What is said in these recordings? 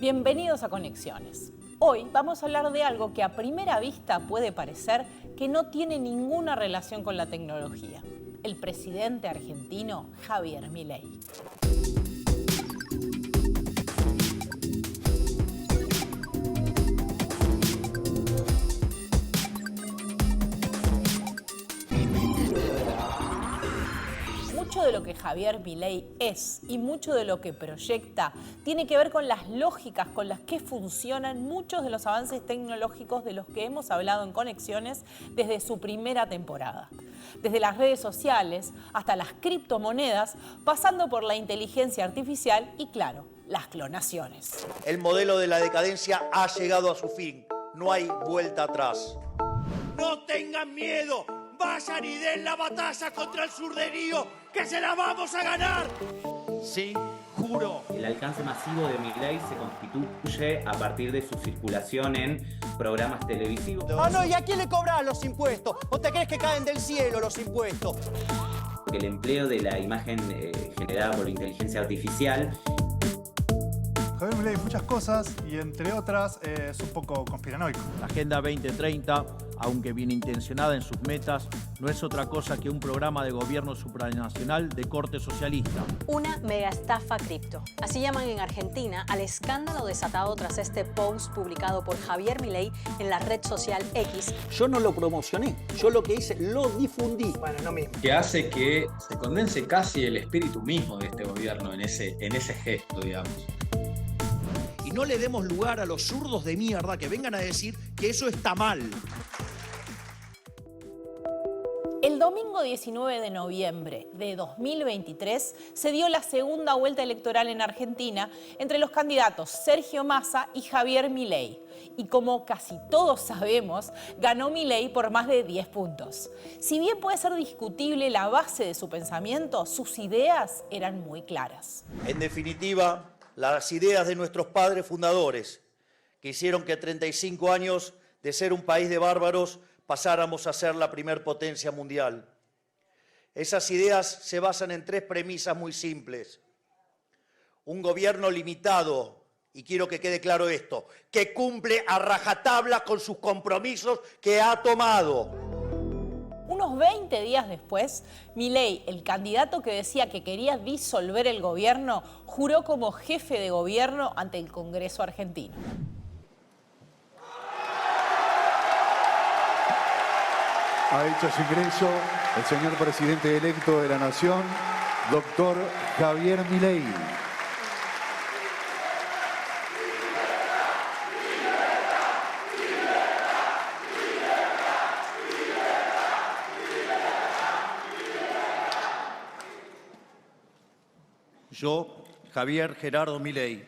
Bienvenidos a Conexiones. Hoy vamos a hablar de algo que a primera vista puede parecer que no tiene ninguna relación con la tecnología. El presidente argentino Javier Milei. Mucho de lo que Javier Milei es y mucho de lo que proyecta tiene que ver con las lógicas con las que funcionan muchos de los avances tecnológicos de los que hemos hablado en Conexiones desde su primera temporada. Desde las redes sociales hasta las criptomonedas, pasando por la inteligencia artificial y, claro, las clonaciones. El modelo de la decadencia ha llegado a su fin. No hay vuelta atrás. ¡No tengan miedo! ¡Vayan y den la batalla contra el surderío, que se la vamos a ganar! Sí, juro. El alcance masivo de Milei se constituye a partir de su circulación en programas televisivos. Ah, no, ¿y a quién le cobran los impuestos? ¿O te crees que caen del cielo los impuestos? El empleo de la imagen generada por la inteligencia artificial. Javier Milei muchas cosas y entre otras es un poco conspiranoico. La Agenda 2030, aunque bien intencionada en sus metas, no es otra cosa que un programa de gobierno supranacional de corte socialista. Una mega estafa cripto. Así llaman en Argentina al escándalo desatado tras este post publicado por Javier Milei en la red social X. Yo no lo promocioné, yo lo que hice, lo difundí. Bueno, no mismo. Que hace que se condense casi el espíritu mismo de este gobierno en ese gesto, digamos. Y no le demos lugar a los zurdos de mierda que vengan a decir que eso está mal. El domingo 19 de noviembre de 2023 se dio la segunda vuelta electoral en Argentina entre los candidatos Sergio Massa y Javier Milei. Y como casi todos sabemos, ganó Milei por más de 10 puntos. Si bien puede ser discutible la base de su pensamiento, sus ideas eran muy claras. En definitiva, las ideas de nuestros padres fundadores, que hicieron que 35 años de ser un país de bárbaros pasáramos a ser la primer potencia mundial. Esas ideas se basan en tres premisas muy simples. Un gobierno limitado, y quiero que quede claro esto, que cumple a rajatabla con sus compromisos que ha tomado. Unos 20 días después, Milei, el candidato que decía que quería disolver el gobierno, juró como jefe de gobierno ante el Congreso argentino. Ha hecho su ingreso el señor presidente electo de la Nación, doctor Javier Milei. Yo, Javier Gerardo Milei,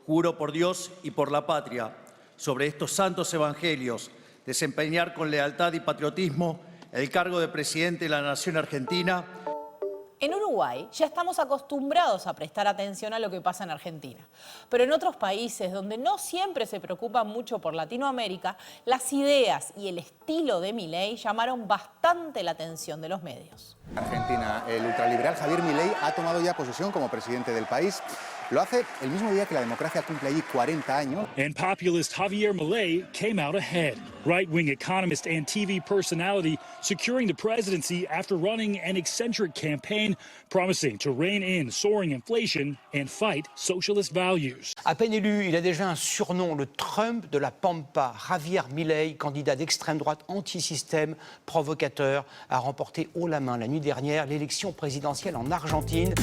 juro por Dios y por la patria, sobre estos santos evangelios, desempeñar con lealtad y patriotismo el cargo de presidente de la Nación Argentina. En Uruguay ya estamos acostumbrados a prestar atención a lo que pasa en Argentina. Pero en otros países donde no siempre se preocupan mucho por Latinoamérica, las ideas y el estilo de Milei llamaron bastante la atención de los medios. Argentina, el ultraliberal Javier Milei ha tomado ya posesión como presidente del país. Lo hace el mismo día que la democracia cumple allí 40 años. And populist Javier Milei came out ahead. Right-wing economist and TV personality securing the presidency after running an eccentric campaign promising to rein in soaring inflation and fight socialist values. À peine élu, il a déjà un surnom, le Trump de la Pampa. Javier Milei, candidat d'extrême droite anti-système, provocateur, a remporté haut la main la nuit dernière l'élection présidentielle en Argentine.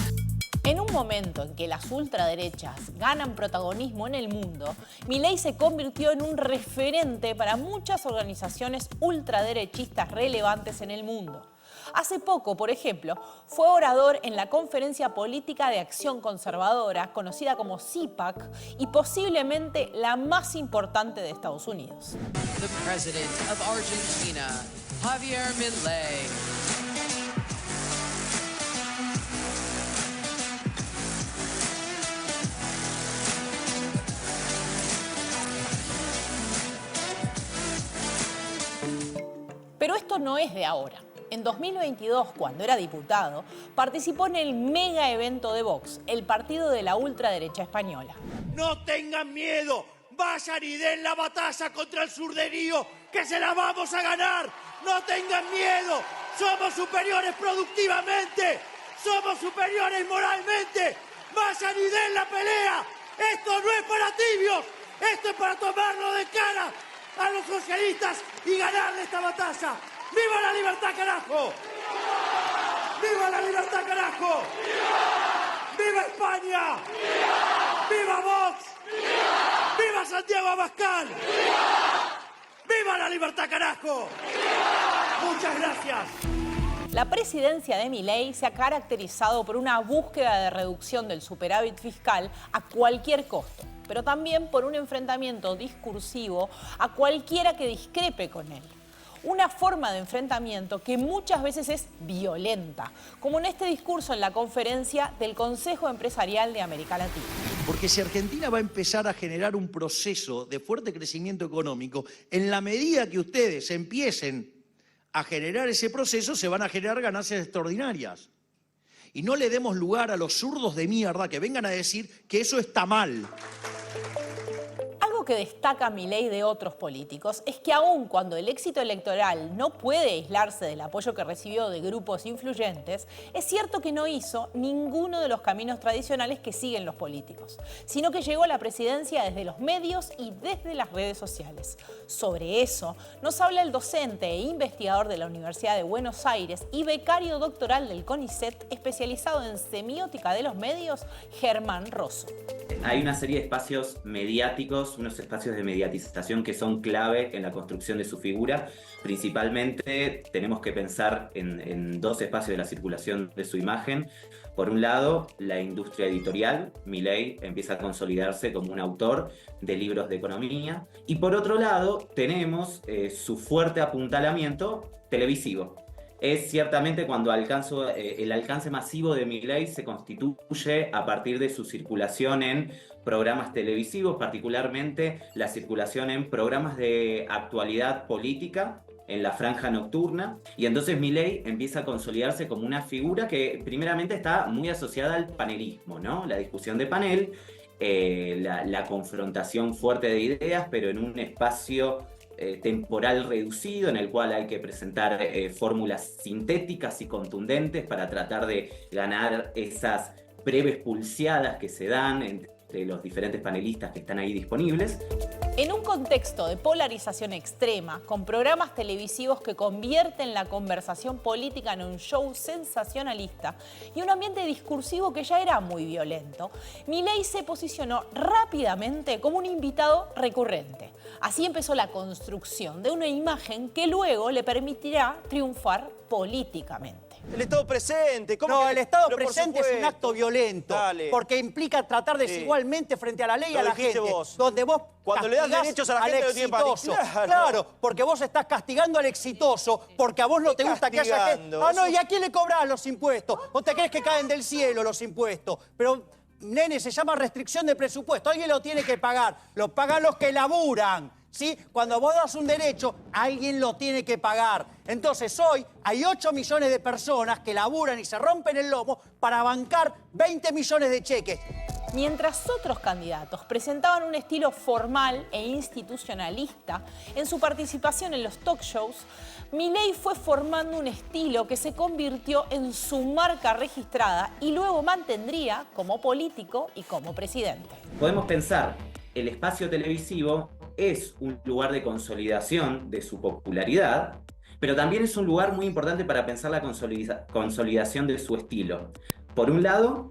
En un momento en que las ultraderechas ganan protagonismo en el mundo, Milei se convirtió en un referente para muchas organizaciones ultraderechistas relevantes en el mundo. Hace poco, por ejemplo, fue orador en la Conferencia Política de Acción Conservadora, conocida como CPAC, y posiblemente la más importante de Estados Unidos. The President of Argentina, Javier Milei. Pero esto no es de ahora. En 2022, cuando era diputado, participó en el mega evento de Vox, el partido de la ultraderecha española. No tengan miedo, vayan y den la batalla contra el surderío, que se la vamos a ganar. No tengan miedo, somos superiores productivamente, somos superiores moralmente. Vayan y den la pelea. Esto no es para tibios, esto es para tomarlo de cara a los socialistas y ganarle esta batalla. ¡Viva la libertad, carajo! ¡Viva la libertad, carajo! ¡Viva España! ¡Viva Vox! ¡Viva Santiago Abascal! ¡Viva la libertad, carajo! ¡Muchas gracias! La presidencia de Milei se ha caracterizado por una búsqueda de reducción del superávit fiscal a cualquier costo, pero también por un enfrentamiento discursivo a cualquiera que discrepe con él. Una forma de enfrentamiento que muchas veces es violenta, como en este discurso en la conferencia del Consejo Empresarial de América Latina. Porque si Argentina va a empezar a generar un proceso de fuerte crecimiento económico, en la medida que ustedes empiecen a generar ese proceso, se van a generar ganancias extraordinarias. Y no le demos lugar a los zurdos de mierda que vengan a decir que eso está mal. Algo que destaca Milei de otros políticos es que aun cuando el éxito electoral no puede aislarse del apoyo que recibió de grupos influyentes, es cierto que no hizo ninguno de los caminos tradicionales que siguen los políticos, sino que llegó a la presidencia desde los medios y desde las redes sociales. Sobre eso nos habla el docente e investigador de la Universidad de Buenos Aires y becario doctoral del CONICET, especializado en semiótica de los medios, Germán Rosso. Hay una serie de espacios mediáticos, unos espacios de mediatización que son clave en la construcción de su figura. Principalmente tenemos que pensar en dos espacios de la circulación de su imagen. Por un lado, la industria editorial. Milei empieza a consolidarse como un autor de libros de economía. Y por otro lado, tenemos su fuerte apuntalamiento televisivo. Es ciertamente cuando el alcance masivo de Milei se constituye a partir de su circulación en programas televisivos, particularmente la circulación en programas de actualidad política, en la franja nocturna, y entonces Milei empieza a consolidarse como una figura que primeramente está muy asociada al panelismo, ¿no? La discusión de panel, la confrontación fuerte de ideas, pero en un espacio temporal reducido en el cual hay que presentar fórmulas sintéticas y contundentes para tratar de ganar esas breves pulseadas que se dan entre los diferentes panelistas que están ahí disponibles. En un contexto de polarización extrema, con programas televisivos que convierten la conversación política en un show sensacionalista y un ambiente discursivo que ya era muy violento, Milei se posicionó rápidamente como un invitado recurrente. Así empezó la construcción de una imagen que luego le permitirá triunfar políticamente. El Estado presente. No, el Estado presente es un acto violento. Dale. Porque implica tratar desigualmente frente a la ley a la gente. Vos. Donde vos cuando le das derechos a la gente, lo tiene para ti. Claro, porque vos estás castigando al exitoso, porque a vos no te gusta que haya gente. Ah, no, ¿y a quién le cobrás los impuestos? ¿O te crees que caen del cielo los impuestos? Pero, nene, se llama restricción de presupuesto. Alguien lo tiene que pagar. Lo pagan los que laburan. ¿Sí? Cuando vos das un derecho, alguien lo tiene que pagar. Entonces hoy hay 8 millones de personas que laburan y se rompen el lomo para bancar 20 millones de cheques. Mientras otros candidatos presentaban un estilo formal e institucionalista en su participación en los talk shows, Milei fue formando un estilo que se convirtió en su marca registrada y luego mantendría como político y como presidente. Podemos pensar, el espacio televisivo es un lugar de consolidación de su popularidad, pero también es un lugar muy importante para pensar la consolidación de su estilo. Por un lado,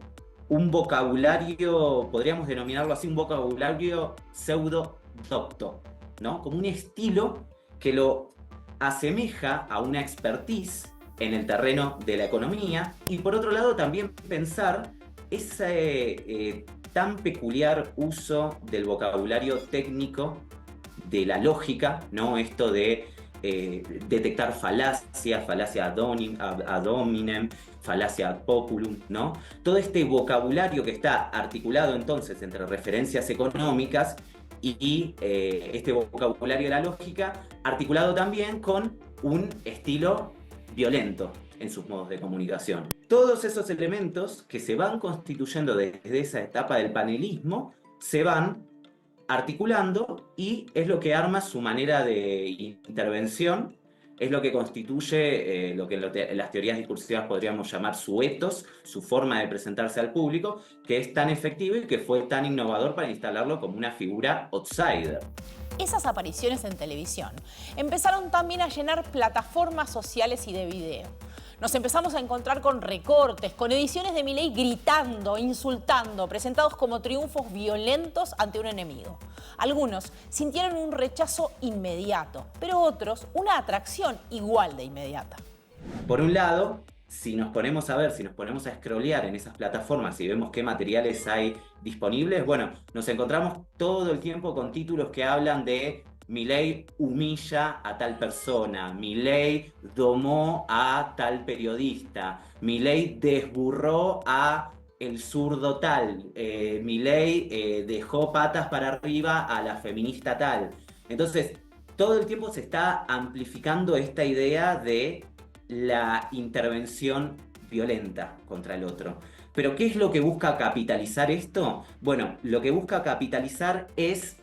un vocabulario, podríamos denominarlo así, un vocabulario pseudo-docto, ¿no? Como un estilo que lo asemeja a una expertise en el terreno de la economía, y por otro lado también pensar ese tan peculiar uso del vocabulario técnico de la lógica, ¿no? Esto de detectar falacia ad hominem, falacia ad populum, ¿no? Todo este vocabulario que está articulado entonces entre referencias económicas y este vocabulario de la lógica, articulado también con un estilo violento en sus modos de comunicación. Todos esos elementos que se van constituyendo desde esa etapa del panelismo se van articulando y es lo que arma su manera de intervención, es lo que constituye lo que en las teorías discursivas podríamos llamar su ethos, su forma de presentarse al público, que es tan efectivo y que fue tan innovador para instalarlo como una figura outsider. Esas apariciones en televisión empezaron también a llenar plataformas sociales y de video. Nos empezamos a encontrar con recortes, con ediciones de Milei gritando, insultando, presentados como triunfos violentos ante un enemigo. Algunos sintieron un rechazo inmediato, pero otros una atracción igual de inmediata. Por un lado, si nos ponemos a ver, si nos ponemos a scrollear en esas plataformas y vemos qué materiales hay disponibles, bueno, nos encontramos todo el tiempo con títulos que hablan de Milei humilla a tal persona, Milei domó a tal periodista, Milei desburró a el zurdo tal, Milei dejó patas para arriba a la feminista tal. Entonces, todo el tiempo se está amplificando esta idea de la intervención violenta contra el otro. Pero ¿qué es lo que busca capitalizar esto? Bueno, lo que busca capitalizar es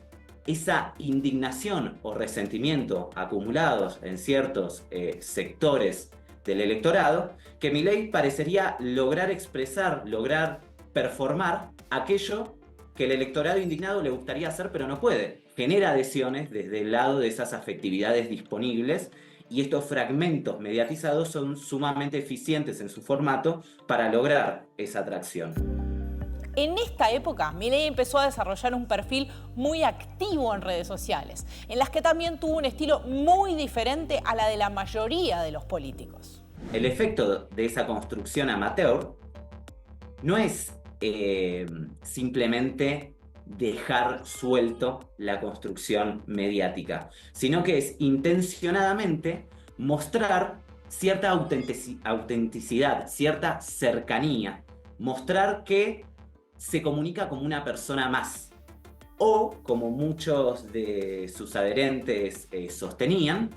esa indignación o resentimiento acumulados en ciertos sectores del electorado, que Milei parecería lograr expresar, lograr performar aquello que el electorado indignado le gustaría hacer pero no puede. Genera adhesiones desde el lado de esas afectividades disponibles y estos fragmentos mediatizados son sumamente eficientes en su formato para lograr esa atracción. En esta época, Milei empezó a desarrollar un perfil muy activo en redes sociales, en las que también tuvo un estilo muy diferente a la de la mayoría de los políticos. El efecto de esa construcción amateur no es simplemente dejar suelto la construcción mediática, sino que es intencionadamente mostrar cierta autenticidad, cierta cercanía, mostrar que se comunica como una persona más. O, como muchos de sus adherentes sostenían,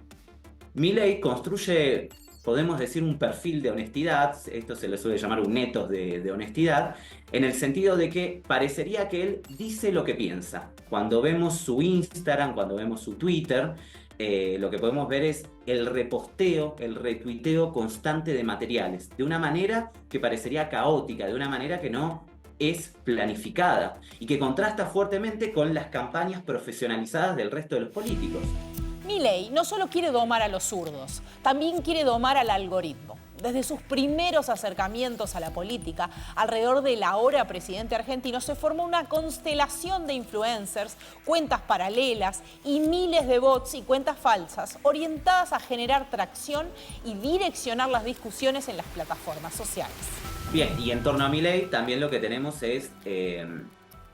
Milei construye, podemos decir, un perfil de honestidad, esto se le suele llamar un ethos de honestidad, en el sentido de que parecería que él dice lo que piensa. Cuando vemos su Instagram, cuando vemos su Twitter, lo que podemos ver es el reposteo, el retuiteo constante de materiales, de una manera que parecería caótica, de una manera que no es planificada y que contrasta fuertemente con las campañas profesionalizadas del resto de los políticos. Milei no solo quiere domar a los zurdos, también quiere domar al algoritmo. Desde sus primeros acercamientos a la política, alrededor del ahora presidente argentino, se formó una constelación de influencers, cuentas paralelas y miles de bots y cuentas falsas orientadas a generar tracción y direccionar las discusiones en las plataformas sociales. Bien, y en torno a Milei también lo que tenemos es,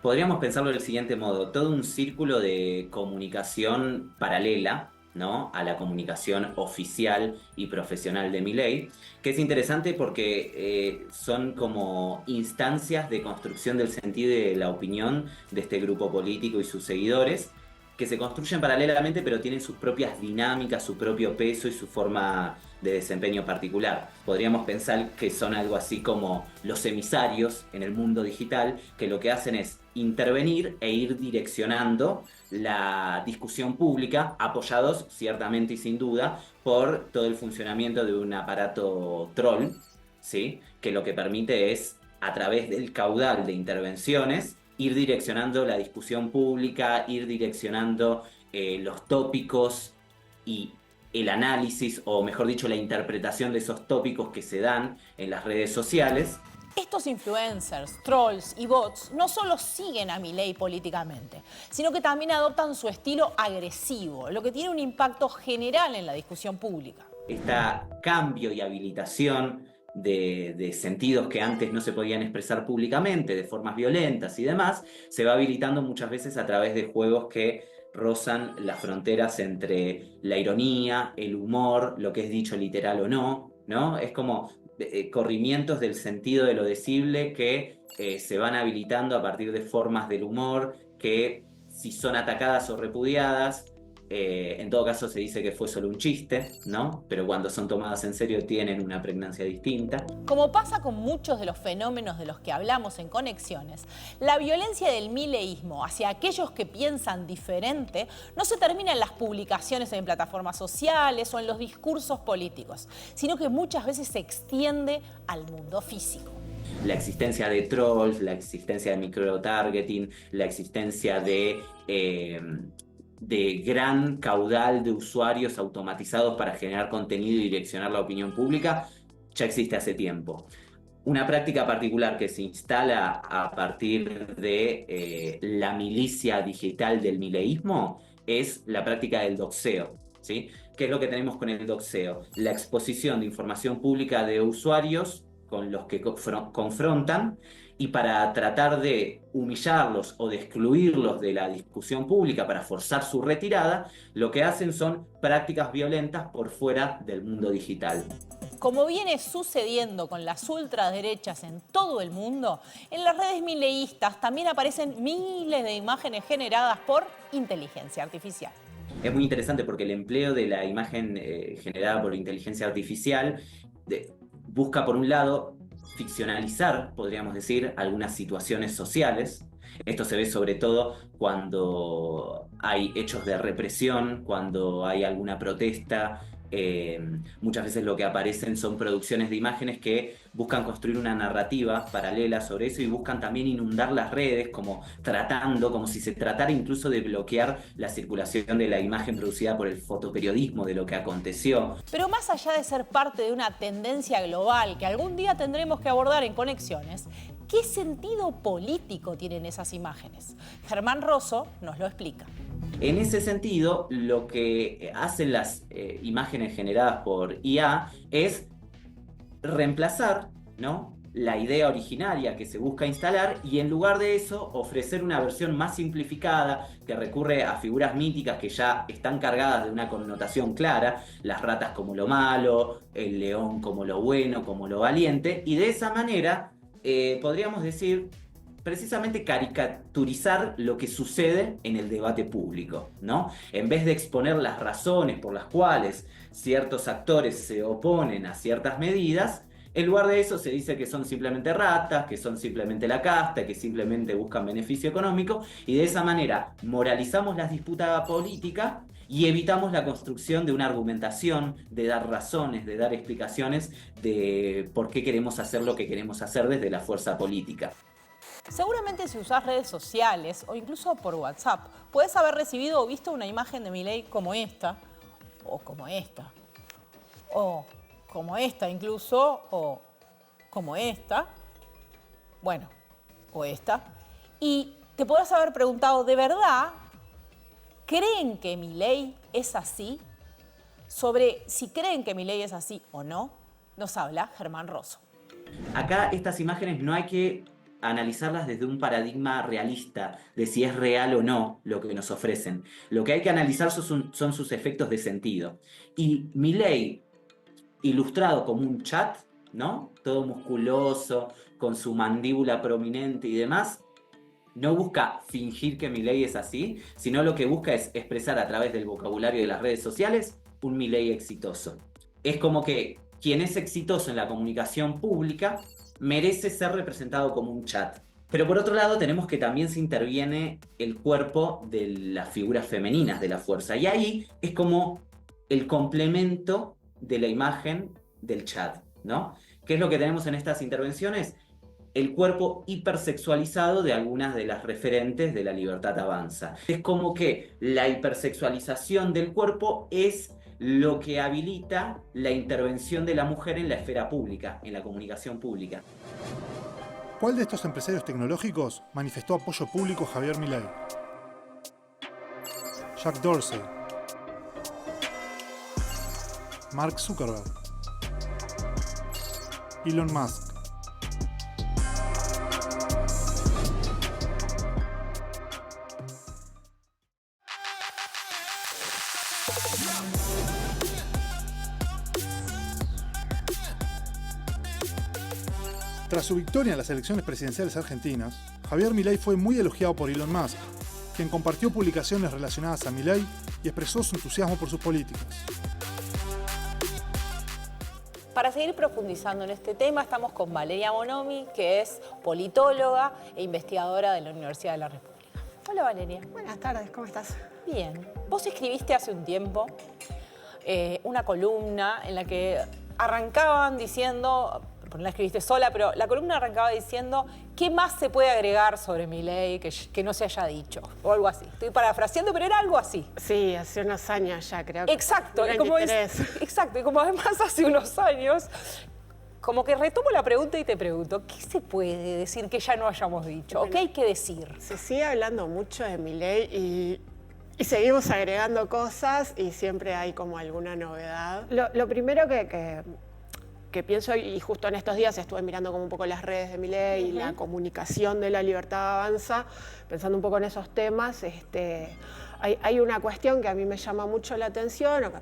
podríamos pensarlo del siguiente modo, todo un círculo de comunicación paralela, ¿no?, a la comunicación oficial y profesional de Milei, que es interesante porque son como instancias de construcción del sentido y de la opinión de este grupo político y sus seguidores, que se construyen paralelamente pero tienen sus propias dinámicas, su propio peso y su forma de desempeño particular. Podríamos pensar que son algo así como los emisarios en el mundo digital, que lo que hacen es intervenir e ir direccionando la discusión pública, apoyados ciertamente y sin duda por todo el funcionamiento de un aparato troll, ¿sí?, que lo que permite es, a través del caudal de intervenciones, ir direccionando la discusión pública, ir direccionando los tópicos y el análisis, o mejor dicho, la interpretación de esos tópicos que se dan en las redes sociales. Estos influencers, trolls y bots no solo siguen a Milei políticamente, sino que también adoptan su estilo agresivo, lo que tiene un impacto general en la discusión pública. Este cambio y habilitación de sentidos que antes no se podían expresar públicamente, de formas violentas y demás, se va habilitando muchas veces a través de juegos que rozan las fronteras entre la ironía, el humor, lo que es dicho literal o no, ¿no? Es como corrimientos del sentido de lo decible que se van habilitando a partir de formas del humor que, si son atacadas o repudiadas, En todo caso se dice que fue solo un chiste, ¿no? Pero cuando son tomadas en serio tienen una pregnancia distinta. Como pasa con muchos de los fenómenos de los que hablamos en Conexiones, la violencia del mileísmo hacia aquellos que piensan diferente no se termina en las publicaciones en plataformas sociales o en los discursos políticos, sino que muchas veces se extiende al mundo físico. La existencia de trolls, la existencia de microtargeting, la existencia de gran caudal de usuarios automatizados para generar contenido y direccionar la opinión pública, ya existe hace tiempo. Una práctica particular que se instala a partir de la milicia digital del mileísmo es la práctica del doxeo, ¿sí? ¿Qué es lo que tenemos con el doxeo? La exposición de información pública de usuarios con los que confrontan, y para tratar de humillarlos o de excluirlos de la discusión pública para forzar su retirada, lo que hacen son prácticas violentas por fuera del mundo digital. Como viene sucediendo con las ultraderechas en todo el mundo, en las redes mileístas también aparecen miles de imágenes generadas por inteligencia artificial. Es muy interesante porque el empleo de la imagen generada por inteligencia artificial busca, por un lado, ficcionalizar, podríamos decir, algunas situaciones sociales. Esto se ve sobre todo cuando hay hechos de represión, cuando hay alguna protesta. Muchas veces lo que aparecen son producciones de imágenes que buscan construir una narrativa paralela sobre eso y buscan también inundar las redes como si se tratara incluso de bloquear la circulación de la imagen producida por el fotoperiodismo de lo que aconteció. Pero más allá de ser parte de una tendencia global que algún día tendremos que abordar en Conexiones, ¿qué sentido político tienen esas imágenes? Germán Rosso nos lo explica. En ese sentido, lo que hacen las imágenes generadas por IA es reemplazar, ¿no?, la idea originaria que se busca instalar y en lugar de eso ofrecer una versión más simplificada que recurre a figuras míticas que ya están cargadas de una connotación clara, las ratas como lo malo, el león como lo bueno, como lo valiente, y de esa manera podríamos decir precisamente caricaturizar lo que sucede en el debate público, ¿no? En vez de exponer las razones por las cuales ciertos actores se oponen a ciertas medidas, en lugar de eso se dice que son simplemente ratas, que son simplemente la casta, que simplemente buscan beneficio económico, y de esa manera moralizamos la disputa política y evitamos la construcción de una argumentación, de dar razones, de dar explicaciones de por qué queremos hacer lo que queremos hacer desde la fuerza política. Seguramente si usás redes sociales o incluso por WhatsApp, puedes haber recibido o visto una imagen de Milei como esta, o como esta, o como esta incluso, o como esta, bueno, o esta, y te podrás haber preguntado, ¿de verdad creen que Milei es así? Sobre si creen que Milei es así o no, nos habla Germán Rosso. Acá estas imágenes no hay que analizarlas desde un paradigma realista de si es real o no lo que nos ofrecen. Lo que hay que analizar son sus efectos de sentido. Y Milei, ilustrado como un chat, ¿no?, todo musculoso, con su mandíbula prominente y demás, no busca fingir que Milei es así, sino lo que busca es expresar a través del vocabulario de las redes sociales un Milei exitoso. Es como que quien es exitoso en la comunicación pública merece ser representado como un chat. Pero por otro lado tenemos que también se interviene el cuerpo de las figuras femeninas de la fuerza. Y ahí es como el complemento de la imagen del chat, ¿no? ¿Qué es lo que tenemos en estas intervenciones? El cuerpo hipersexualizado de algunas de las referentes de La Libertad Avanza. Es como que la hipersexualización del cuerpo es lo que habilita la intervención de la mujer en la esfera pública, en la comunicación pública. ¿Cuál de estos empresarios tecnológicos manifestó apoyo público a Javier Milei? Jack Dorsey, Mark Zuckerberg, Elon Musk. Tras su victoria en las elecciones presidenciales argentinas, Javier Milei fue muy elogiado por Elon Musk, quien compartió publicaciones relacionadas a Milei y expresó su entusiasmo por sus políticas. Para seguir profundizando en este tema, estamos con Valeria Bonomi, que es politóloga e investigadora de la Universidad de la República. Hola, Valeria. Buenas tardes, ¿cómo estás? Bien. Vos escribiste hace un tiempo una columna en la que arrancaban diciendo, no la escribiste sola, pero la columna arrancaba diciendo qué más se puede agregar sobre Milei que no se haya dicho, o algo así. Estoy parafraseando, pero era algo así. Sí, hace unos años ya, creo que. Exacto, y como exacto, y como además hace unos años, como que retomo la pregunta y te pregunto, ¿qué se puede decir que ya no hayamos dicho? ¿O qué hay que decir? Se sigue hablando mucho de Milei y seguimos agregando cosas y siempre hay como alguna novedad. Lo primero que pienso, y justo en estos días estuve mirando como un poco las redes de Milei y la comunicación de La Libertad Avanza, pensando un poco en esos temas, hay una cuestión que a mí me llama mucho la atención,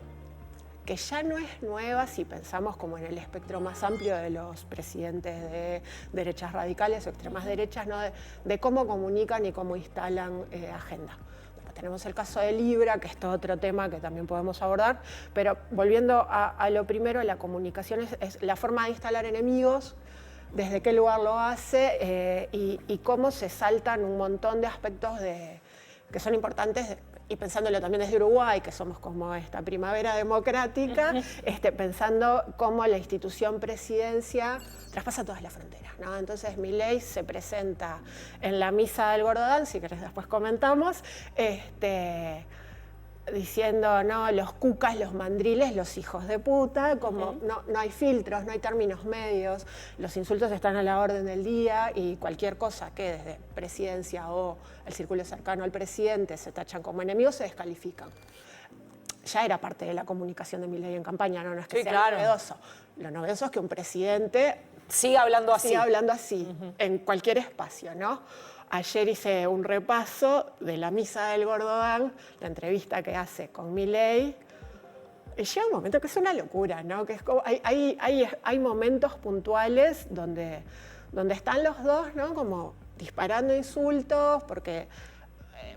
que ya no es nueva si pensamos como en el espectro más amplio de los presidentes de derechas radicales o extremas derechas, ¿no? de cómo comunican y cómo instalan agenda. Tenemos el caso de Libra, que es todo otro tema que también podemos abordar, pero volviendo a lo primero, la comunicación es la forma de instalar enemigos, desde qué lugar lo hace y cómo se saltan un montón de aspectos que son importantes, y pensándolo también desde Uruguay, que somos como esta primavera democrática, pensando cómo la institución presidencia traspasa todas las fronteras, ¿no? Entonces Milei se presenta en la misa del Gordodán, si querés después comentamos, diciendo, no, los cucas, los mandriles, los hijos de puta, como no hay filtros, no hay términos medios, los insultos están a la orden del día y cualquier cosa que desde presidencia o el círculo cercano al presidente se tachan como enemigos se descalifican. Ya era parte de la comunicación de Milei en campaña, no es que sea novedoso. Lo novedoso es que un presidente siga hablando así. Siga hablando así, en cualquier espacio, ¿no? Ayer hice un repaso de la misa del Gordodán, la entrevista que hace con Milei, y llega un momento que es una locura, ¿no? Que es como, hay momentos puntuales donde están los dos, ¿no? Como disparando insultos, porque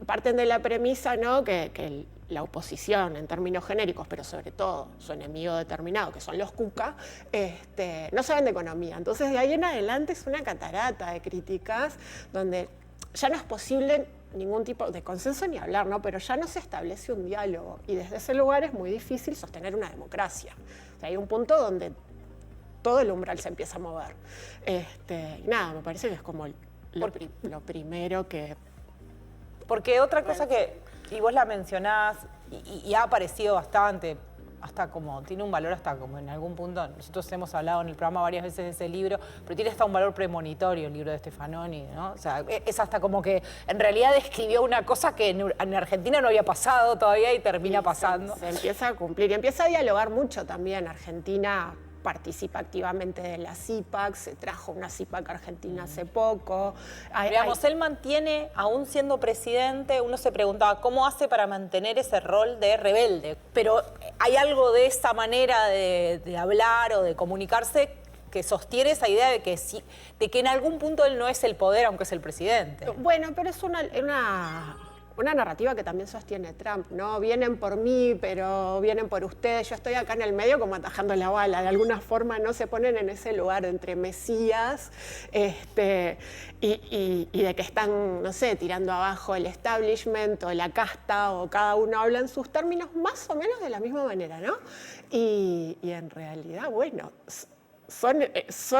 parten de la premisa, ¿no? que la oposición, en términos genéricos, pero sobre todo su enemigo determinado, que son los cuca, no saben de economía. Entonces, de ahí en adelante es una catarata de críticas donde ya no es posible ningún tipo de consenso ni hablar, ¿no? Pero ya no se establece un diálogo y desde ese lugar es muy difícil sostener una democracia. O sea, hay un punto donde todo el umbral se empieza a mover. Y nada, me parece que es como lo primero que... Porque otra cosa que, y vos la mencionás, y ha aparecido bastante, hasta como, tiene un valor hasta como en algún punto, nosotros hemos hablado en el programa varias veces de ese libro, pero tiene hasta un valor premonitorio el libro de Stefanoni, ¿no? O sea, es hasta como que en realidad describió una cosa que en Argentina no había pasado todavía y termina pasando. Se empieza a cumplir y empieza a dialogar mucho también. Argentina participa activamente de la CIPAC, se trajo una CIPAC argentina hace poco. Digamos, él mantiene, aún siendo presidente, uno se preguntaba cómo hace para mantener ese rol de rebelde, pero hay algo de esa manera de hablar o de comunicarse que sostiene esa idea de que en algún punto él no es el poder, aunque es el presidente. Bueno, pero es una narrativa que también sostiene Trump, ¿no? Vienen por mí, pero vienen por ustedes. Yo estoy acá en el medio como atajando la bala. De alguna forma no se ponen en ese lugar entre mesías y de que están, no sé, tirando abajo el establishment o la casta, o cada uno habla en sus términos más o menos de la misma manera, ¿no? Y en realidad, bueno, son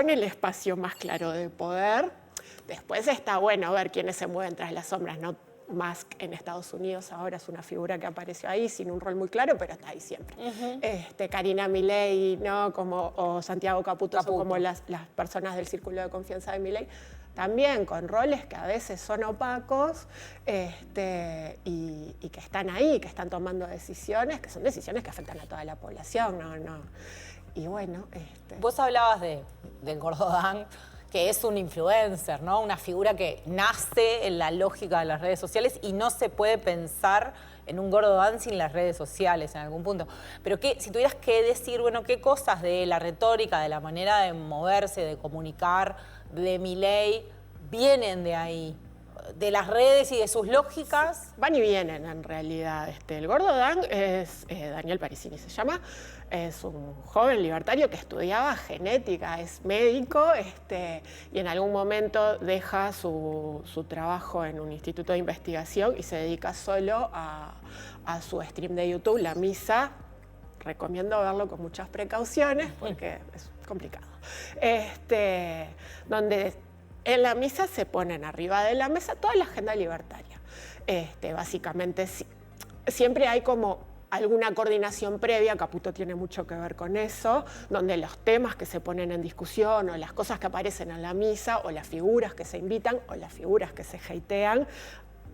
el espacio más claro de poder. Después está bueno ver quiénes se mueven tras las sombras, ¿no? Musk en Estados Unidos ahora es una figura que apareció ahí sin un rol muy claro, pero está ahí siempre. Karina Milei, ¿no? O Santiago Caputo. Son como las personas del círculo de confianza de Milei, también con roles que a veces son opacos y que están ahí, que están tomando decisiones, que son decisiones que afectan a toda la población, ¿no? Y bueno... Vos hablabas del Gordodán, que es un influencer, ¿no? Una figura que nace en la lógica de las redes sociales y no se puede pensar en un Gordodán sin las redes sociales en algún punto. Pero si tuvieras que decir, bueno, qué cosas de la retórica, de la manera de moverse, de comunicar, de Milei, vienen de ahí. de las redes y de sus lógicas? Van y vienen, en realidad. El gordo Dan es Daniel Parisini, se llama. Es un joven libertario que estudiaba genética, es médico, y en algún momento deja su trabajo en un instituto de investigación y se dedica solo a su stream de YouTube, La Misa. Recomiendo verlo con muchas precauciones porque es complicado. Donde en la misa se ponen arriba de la mesa toda la agenda libertaria. Básicamente siempre hay como alguna coordinación previa, Caputo tiene mucho que ver con eso, donde los temas que se ponen en discusión o las cosas que aparecen en la misa o las figuras que se invitan o las figuras que se hatean,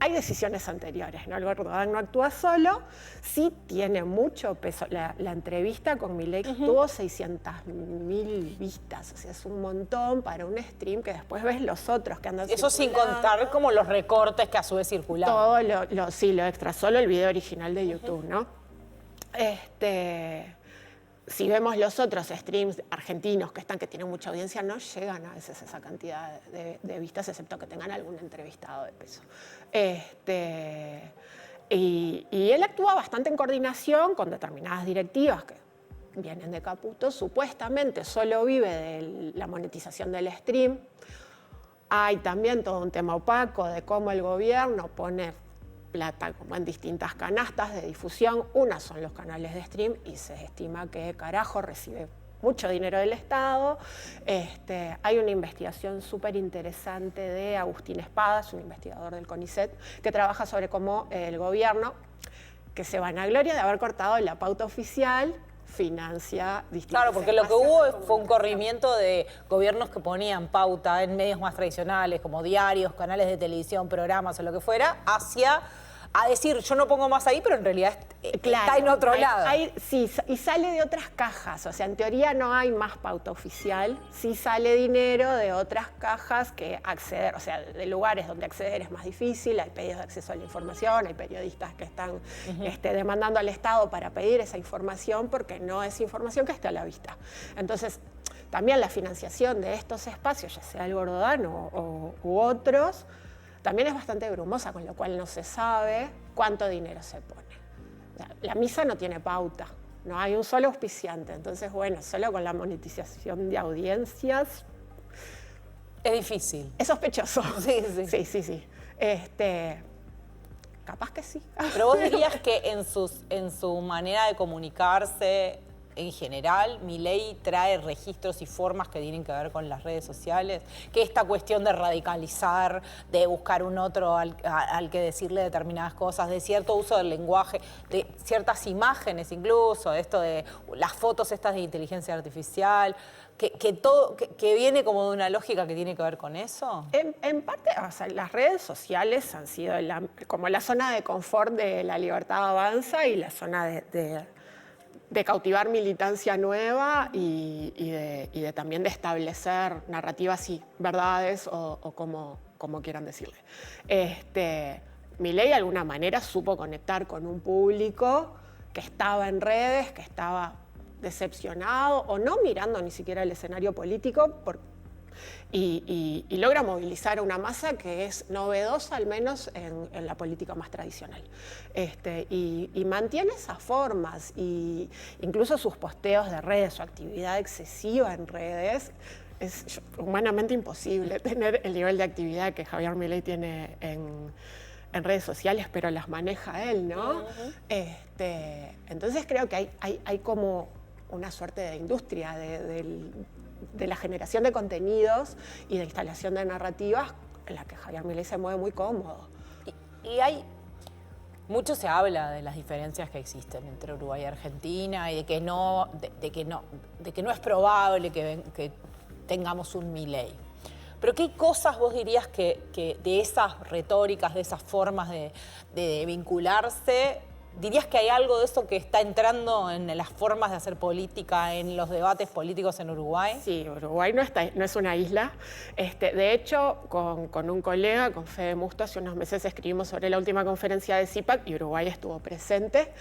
hay decisiones anteriores, ¿no? El gordo Dan no actúa solo, sí tiene mucho peso. La entrevista con Milei tuvo 600.000 vistas, o sea, es un montón para un stream que después ves los otros que andan Eso sin contar como los recortes que a su vez circulaban. Todo lo extra, solo el video original de YouTube, ¿no? Si vemos los otros streams argentinos que tienen mucha audiencia, no llegan a veces esa cantidad de vistas, excepto que tengan algún entrevistado de peso. Y él actúa bastante en coordinación con determinadas directivas que vienen de Caputo. Supuestamente solo vive de la monetización del stream. Hay también todo un tema opaco de cómo el gobierno pone plata como en distintas canastas de difusión. Unas son los canales de stream y se estima que carajo recibe mucho dinero del Estado. Hay una investigación súper interesante de Agustín Espadas, un investigador del CONICET, que trabaja sobre cómo el gobierno, que se vanagloria de haber cortado la pauta oficial, financia distintos Claro, porque lo que hubo fue un corrimiento de gobiernos que ponían pauta en medios más tradicionales, como diarios, canales de televisión, programas o lo que fuera, hacia a decir, yo no pongo más ahí, pero en realidad está en otro lado. Sí, y sale de otras cajas, o sea, en teoría no hay más pauta oficial, sí sale dinero de otras cajas que acceder, o sea, de lugares donde acceder es más difícil, hay pedidos de acceso a la información, hay periodistas que están demandando al Estado para pedir esa información porque no es información que esté a la vista. Entonces, también la financiación de estos espacios, ya sea el Gordo Dan u otros, también es bastante brumosa, con lo cual no se sabe cuánto dinero se pone. La misa no tiene pauta, no hay un solo auspiciante, entonces bueno, solo con la monetización de audiencias... Es difícil. Es sospechoso. Sí. Capaz que sí. Pero vos dirías que en su manera de comunicarse en general, Milei trae registros y formas que tienen que ver con las redes sociales, que esta cuestión de radicalizar, de buscar un otro al que decirle determinadas cosas, de cierto uso del lenguaje, de ciertas imágenes incluso, de esto de las fotos estas de inteligencia artificial, que viene como de una lógica que tiene que ver con eso. En parte, o sea, las redes sociales han sido como la zona de confort de La Libertad Avanza y la zona de cautivar militancia nueva y también de establecer narrativas y verdades o como quieran decirle. Milei de alguna manera supo conectar con un público que estaba en redes, que estaba decepcionado o no mirando ni siquiera el escenario político y logra movilizar a una masa que es novedosa, al menos en la política más tradicional. Y mantiene esas formas, y incluso sus posteos de redes, su actividad excesiva en redes. Es humanamente imposible tener el nivel de actividad que Javier Milei tiene en redes sociales, pero las maneja él, ¿no? Entonces creo que hay como una suerte de industria de la generación de contenidos y de instalación de narrativas en la que Javier Milei se mueve muy cómodo. Y mucho se habla de las diferencias que existen entre Uruguay y Argentina y de que no es probable que tengamos un Milei. Pero ¿qué cosas vos dirías que de esas retóricas, de esas formas de vincularse, dirías que hay algo de eso que está entrando en las formas de hacer política, en los debates políticos en Uruguay? Sí, Uruguay no es una isla. De hecho, con un colega, con Fede Musto, hace unos meses escribimos sobre la última conferencia de CIPAC y Uruguay estuvo presente.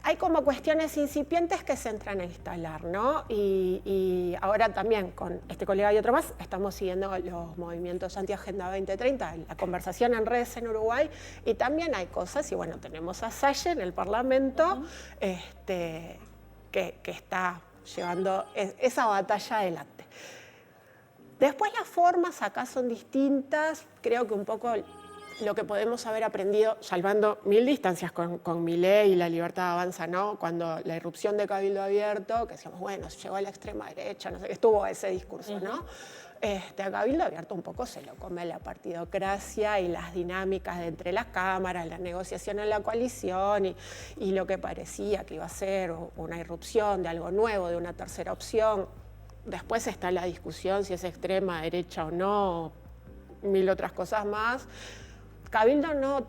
hay como cuestiones incipientes que se entran a instalar, ¿no? Y ahora también con este colega y otro más estamos siguiendo los movimientos anti-Agenda 2030, la conversación en redes en Uruguay, y también hay cosas, y bueno, tenemos a Salle en el Parlamento, que está llevando esa batalla adelante. Después las formas acá son distintas, creo que un poco lo que podemos haber aprendido, salvando mil distancias con Milei y la Libertad Avanza, ¿no? Cuando la irrupción de Cabildo Abierto, que decíamos, bueno, llegó a la extrema derecha, no sé, estuvo ese discurso, ¿no? A Cabildo Abierto un poco se lo come la partidocracia y las dinámicas de entre las cámaras, la negociación en la coalición y lo que parecía que iba a ser una irrupción de algo nuevo, de una tercera opción. Después está la discusión si es extrema derecha o no, mil otras cosas más. Cabildo no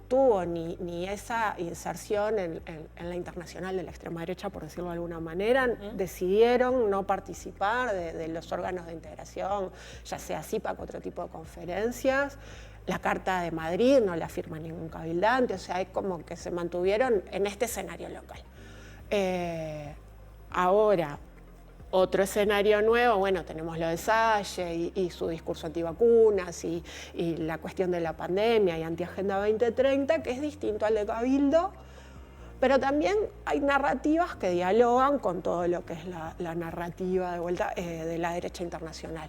tuvo ni esa inserción en la internacional de la extrema derecha, por decirlo de alguna manera. Decidieron no participar de los órganos de integración, ya sea CIPAC o otro tipo de conferencias. La Carta de Madrid no la firma ningún cabildante, o sea, es como que se mantuvieron en este escenario local. Ahora, otro escenario nuevo, bueno, tenemos lo de Salle y su discurso antivacunas y la cuestión de la pandemia y anti-Agenda 2030, que es distinto al de Cabildo, pero también hay narrativas que dialogan con todo lo que es la narrativa de vuelta de la derecha internacional.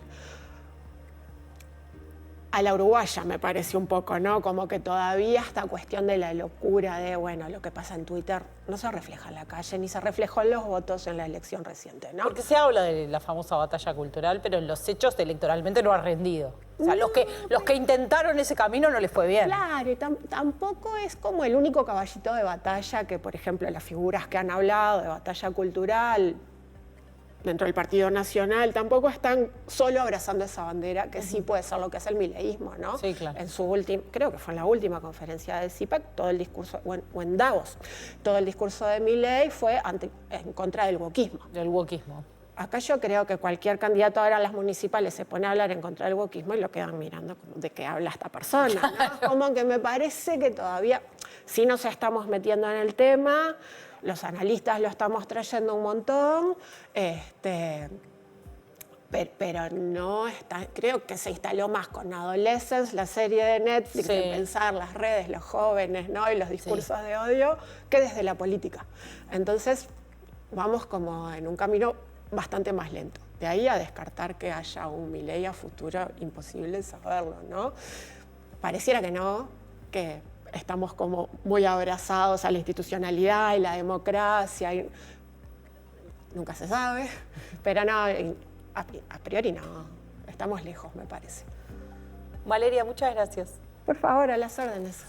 A la uruguaya me parece un poco, ¿no? Como que todavía esta cuestión de la locura de, bueno, lo que pasa en Twitter no se refleja en la calle, ni se reflejó en los votos en la elección reciente, ¿no? Porque se habla de la famosa batalla cultural, pero en los hechos electoralmente no ha rendido. O sea, los que intentaron ese camino no les fue bien. Claro, y tampoco es como el único caballito de batalla que, por ejemplo, las figuras que han hablado de batalla cultural dentro del Partido Nacional tampoco están solo abrazando esa bandera, que sí puede ser lo que es el mileísmo, ¿no? Sí, claro. En su última, creo que fue en la última conferencia de CIPAC, todo el discurso, o en Davos, todo el discurso de Milei fue en contra del wokismo. Del wokismo. Acá yo creo que cualquier candidato ahora a las municipales se pone a hablar en contra del wokismo y lo quedan mirando como de qué habla esta persona, ¿no? Como que me parece que todavía, sí nos estamos metiendo en el tema, los analistas lo estamos trayendo un montón, pero no está, creo que se instaló más con Adolescence, la serie de Netflix, de pensar las redes, los jóvenes, ¿no? Y los discursos de odio, que desde la política. Entonces, vamos como en un camino bastante más lento. De ahí a descartar que haya un Milei a futuro, imposible saberlo, ¿no? Pareciera que no, que estamos como muy abrazados a la institucionalidad y la democracia. Y nunca se sabe, pero no, a priori no. Estamos lejos, me parece. Valeria, muchas gracias. Por favor, a las órdenes.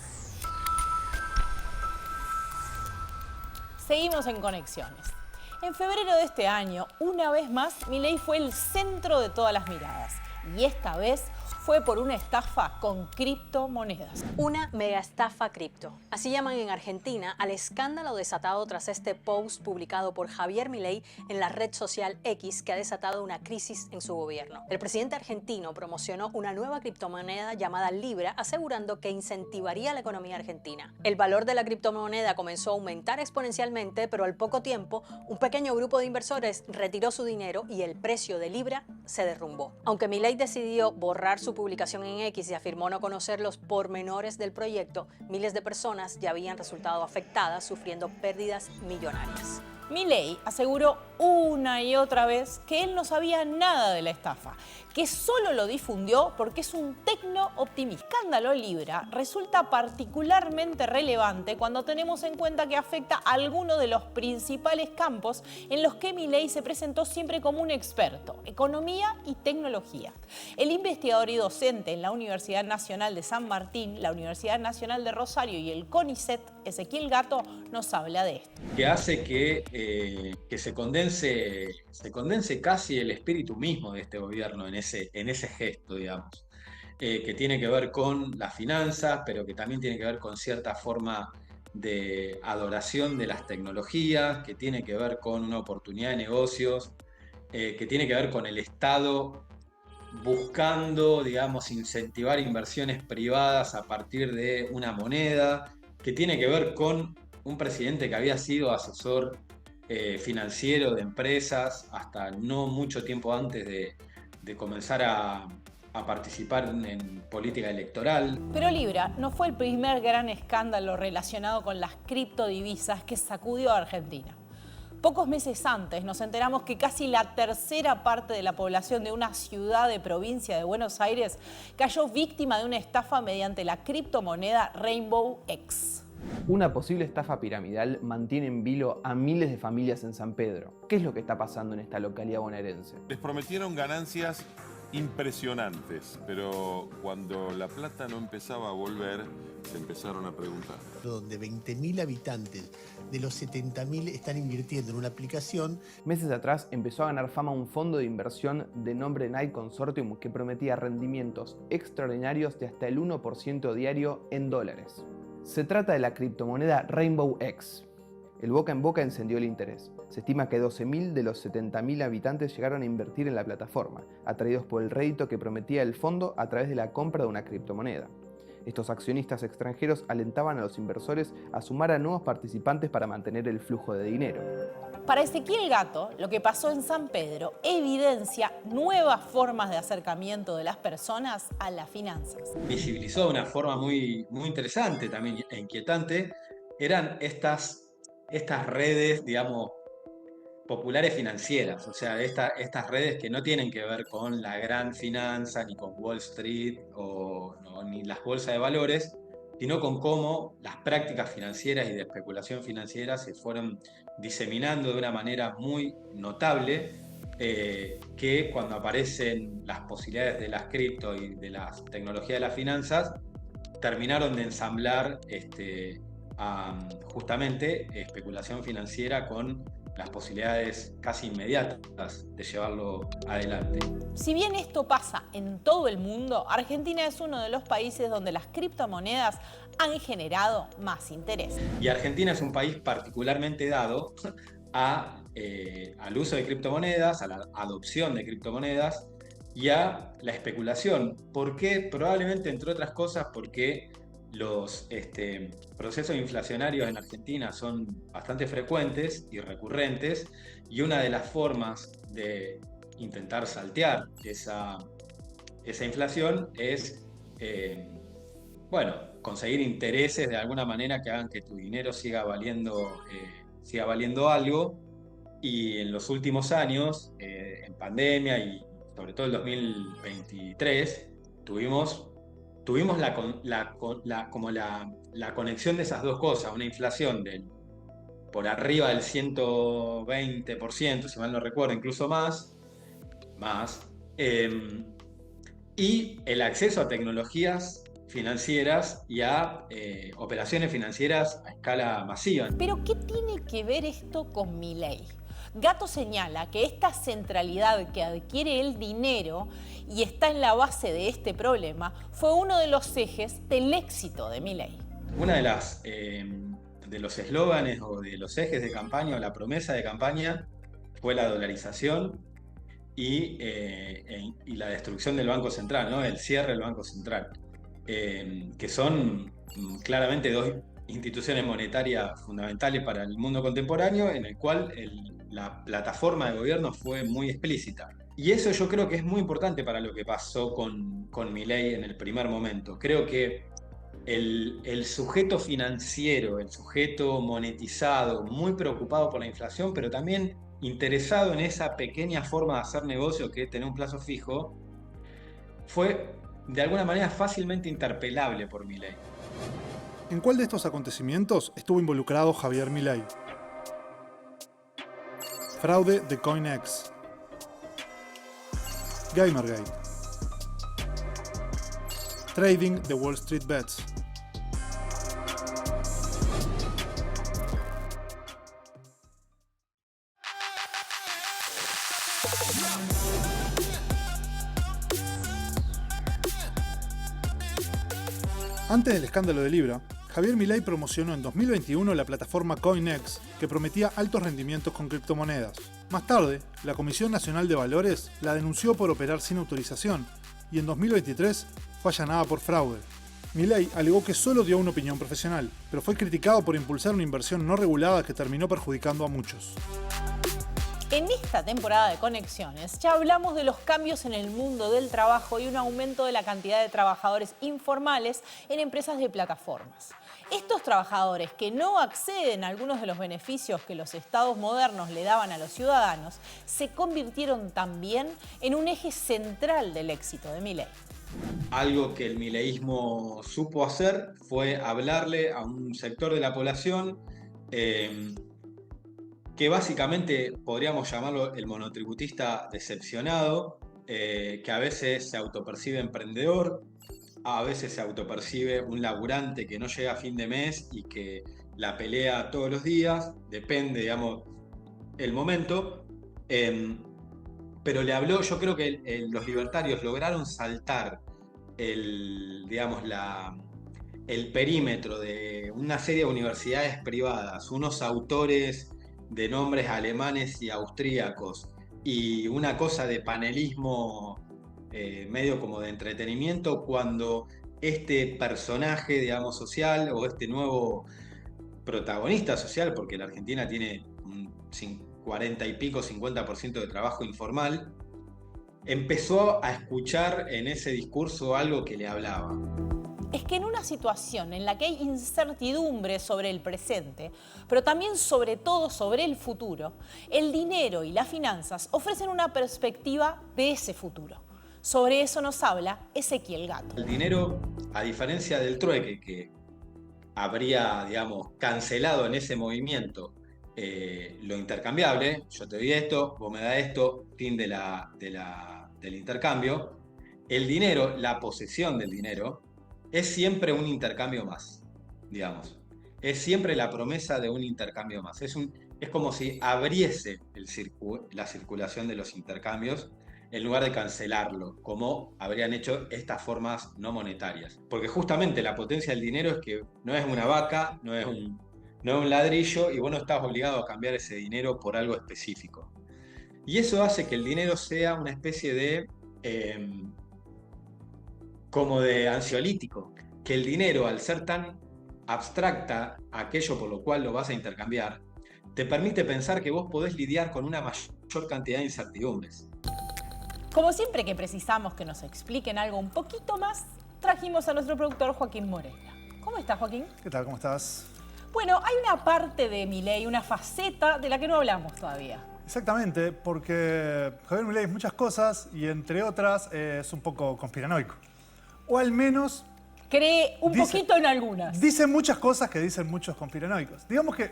Seguimos en Conexiones. En febrero de este año, una vez más, Milei fue el centro de todas las miradas. Y esta vez fue por una estafa con criptomonedas. Una mega estafa cripto. Así llaman en Argentina al escándalo desatado tras este post publicado por Javier Milei en la red social X, que ha desatado una crisis en su gobierno. El presidente argentino promocionó una nueva criptomoneda llamada Libra, asegurando que incentivaría la economía argentina. El valor de la criptomoneda comenzó a aumentar exponencialmente, pero al poco tiempo un pequeño grupo de inversores retiró su dinero y el precio de Libra se derrumbó. Aunque Milei decidió borrar su publicación en X y afirmó no conocer los pormenores del proyecto, miles de personas ya habían resultado afectadas, sufriendo pérdidas millonarias. Milei aseguró una y otra vez que él no sabía nada de la estafa, que solo lo difundió porque es un tecno-optimista. El escándalo Libra resulta particularmente relevante cuando tenemos en cuenta que afecta a alguno de los principales campos en los que Milei se presentó siempre como un experto: economía y tecnología. El investigador y docente en la Universidad Nacional de San Martín, la Universidad Nacional de Rosario y el CONICET, Ezequiel Gato, nos habla de esto. Que hace que se condense casi el espíritu mismo de este gobierno en ese gesto, digamos, que tiene que ver con las finanzas, pero que también tiene que ver con cierta forma de adoración de las tecnologías, que tiene que ver con una oportunidad de negocios, que tiene que ver con el Estado buscando, digamos, incentivar inversiones privadas a partir de una moneda, que tiene que ver con un presidente que había sido asesor financiero de empresas hasta no mucho tiempo antes de comenzar a participar en política electoral. Pero Libra no fue el primer gran escándalo relacionado con las criptodivisas que sacudió a Argentina. Pocos meses antes nos enteramos que casi la tercera parte de la población de una ciudad de provincia de Buenos Aires cayó víctima de una estafa mediante la criptomoneda Rainbow X. Una posible estafa piramidal mantiene en vilo a miles de familias en San Pedro. ¿Qué es lo que está pasando en esta localidad bonaerense? Les prometieron ganancias impresionantes, pero cuando la plata no empezaba a volver, se empezaron a preguntar. Donde 20.000 habitantes de los 70.000 están invirtiendo en una aplicación. Meses atrás empezó a ganar fama un fondo de inversión de nombre Night Consortium que prometía rendimientos extraordinarios de hasta el 1% diario en dólares. Se trata de la criptomoneda Rainbow X. El boca en boca encendió el interés. Se estima que 12.000 de los 70.000 habitantes llegaron a invertir en la plataforma, atraídos por el rédito que prometía el fondo a través de la compra de una criptomoneda. Estos accionistas extranjeros alentaban a los inversores a sumar a nuevos participantes para mantener el flujo de dinero. Para Ezequiel Gato, lo que pasó en San Pedro evidencia nuevas formas de acercamiento de las personas a las finanzas. Visibilizó de una forma muy interesante también e inquietante, eran estas redes, digamos, populares financieras, o sea, estas redes que no tienen que ver con la gran finanza, ni con Wall Street, ni las bolsas de valores, sino con cómo las prácticas financieras y de especulación financiera se fueron diseminando de una manera muy notable, que cuando aparecen las posibilidades de las cripto y de las tecnologías de las finanzas, terminaron de ensamblar justamente especulación financiera con las posibilidades casi inmediatas de llevarlo adelante. Si bien esto pasa en todo el mundo, Argentina es uno de los países donde las criptomonedas han generado más interés. Y Argentina es un país particularmente dado al uso de criptomonedas, a la adopción de criptomonedas y a la especulación. ¿Por qué? Probablemente, entre otras cosas, porque los procesos inflacionarios en Argentina son bastante frecuentes y recurrentes, y una de las formas de intentar saltear esa inflación es conseguir intereses de alguna manera que hagan que tu dinero siga valiendo algo. Y en los últimos años, en pandemia y sobre todo el 2023, tuvimos la conexión de esas dos cosas, una inflación por arriba del 120%, si mal no recuerdo, incluso más, y el acceso a tecnologías financieras y a operaciones financieras a escala masiva. ¿Pero qué tiene que ver esto con Milei? Gato señala que esta centralidad que adquiere el dinero y está en la base de este problema fue uno de los ejes del éxito de Milei. Una de los eslóganes o de los ejes de campaña o la promesa de campaña fue la dolarización y la destrucción del Banco Central, ¿no? El cierre del Banco Central, que son claramente dos instituciones monetarias fundamentales para el mundo contemporáneo, en el cual la plataforma de gobierno fue muy explícita. Y eso yo creo que es muy importante para lo que pasó con Milei en el primer momento. Creo que el sujeto financiero, el sujeto monetizado, muy preocupado por la inflación, pero también interesado en esa pequeña forma de hacer negocio que es tener un plazo fijo, fue de alguna manera fácilmente interpelable por Milei. ¿En cuál de estos acontecimientos estuvo involucrado Javier Milei? Fraude de CoinEx, Gamergate, trading de Wall Street Bets. Antes del escándalo de Libra, Javier Milei promocionó en 2021 la plataforma CoinEx, que prometía altos rendimientos con criptomonedas. Más tarde, la Comisión Nacional de Valores la denunció por operar sin autorización y en 2023 fue allanada por fraude. Milei alegó que solo dio una opinión profesional, pero fue criticado por impulsar una inversión no regulada que terminó perjudicando a muchos. En esta temporada de Conexiones ya hablamos de los cambios en el mundo del trabajo y un aumento de la cantidad de trabajadores informales en empresas de plataformas. Estos trabajadores que no acceden a algunos de los beneficios que los estados modernos le daban a los ciudadanos se convirtieron también en un eje central del éxito de Milei. Algo que el mileísmo supo hacer fue hablarle a un sector de la población que básicamente podríamos llamarlo el monotributista decepcionado, que a veces se autopercibe emprendedor, a veces se autopercibe un laburante que no llega a fin de mes y que la pelea todos los días, depende, digamos, el momento. Pero le habló, yo creo que los libertarios lograron saltar el perímetro de una serie de universidades privadas, unos autores de nombres alemanes y austríacos y una cosa de panelismo medio como de entretenimiento, cuando este personaje, digamos, social o este nuevo protagonista social, porque la Argentina tiene un 40 y pico, 50% de trabajo informal, empezó a escuchar en ese discurso algo que le hablaba. Es que en una situación en la que hay incertidumbre sobre el presente, pero también sobre todo sobre el futuro, el dinero y las finanzas ofrecen una perspectiva de ese futuro. Sobre eso nos habla Ezequiel Gato. El dinero, a diferencia del trueque que habría, digamos, cancelado en ese movimiento lo intercambiable, yo te doy esto, vos me das esto, fin del intercambio, el dinero, la posesión del dinero, es siempre un intercambio más, digamos. Es siempre la promesa de un intercambio más. Es como si abriese la circulación de los intercambios en lugar de cancelarlo, como habrían hecho estas formas no monetarias. Porque justamente la potencia del dinero es que no es una vaca, no es un ladrillo, y vos no estás obligado a cambiar ese dinero por algo específico. Y eso hace que el dinero sea una especie de como de ansiolítico, que el dinero, al ser tan abstracta aquello por lo cual lo vas a intercambiar, te permite pensar que vos podés lidiar con una mayor cantidad de incertidumbres. Como siempre que precisamos que nos expliquen algo un poquito más, trajimos a nuestro productor Joaquín Morella. ¿Cómo estás, Joaquín? ¿Qué tal? ¿Cómo estás? Bueno, hay una parte de Milei, una faceta de la que no hablamos todavía. Exactamente, porque Javier Milei es muchas cosas y entre otras es un poco conspiranoico. O al menos... cree un poquito en algunas. Dice muchas cosas que dicen muchos conspiranoicos. Digamos que